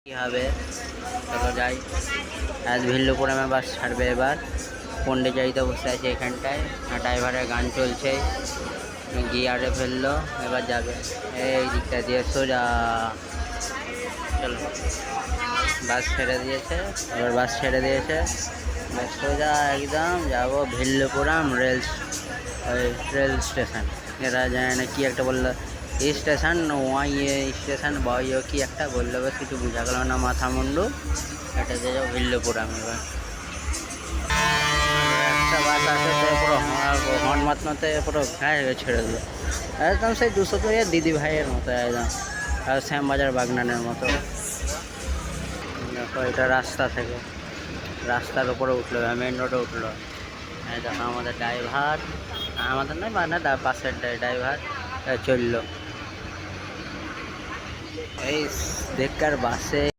কি হবে, চলো যাই। আজ ভিল্লুপুরামে বাস ছাড়বে এবার। পন্ডিচারিতে বসে আছে এখানটায়, আর ড্রাইভারের গান চলছে, গিয়ারে ফেললো, এবার যাবে এই দিকটা দিয়ে সোজা। চলো, বাস ছেড়ে দিয়েছে, এবার বাস ছেড়ে দিয়েছে, এবার সোজা একদম যাব ভিল্লুপুরাম ওই রেল স্টেশন। এরা জানে না কি একটা বললো, স্টেশন ওয়াই স্টেশন বা কি একটা বললো, বেশ কিছু বোঝা গেল না মাথা মুন্ডু। এটা দিয়ে যাবো ভিল্লুপুরাম। এবার একটা বাস আছে, তো পুরো হর্ন মাতমাতে পুরো গায়ে ছেড়ে দিল, একদম সেই 200 দিদি ভাইয়ের মতো একদম, আর শ্যামবাজার বাগনানের মতো। দেখো এটা রাস্তা থেকে, রাস্তার উপরে উঠলো, মেন রোডে উঠলো। এই দেখো আমাদের ড্রাইভার, আমাদের নয় মানে পাশের ড্রাইভার চললো এই দেখকার বাসে।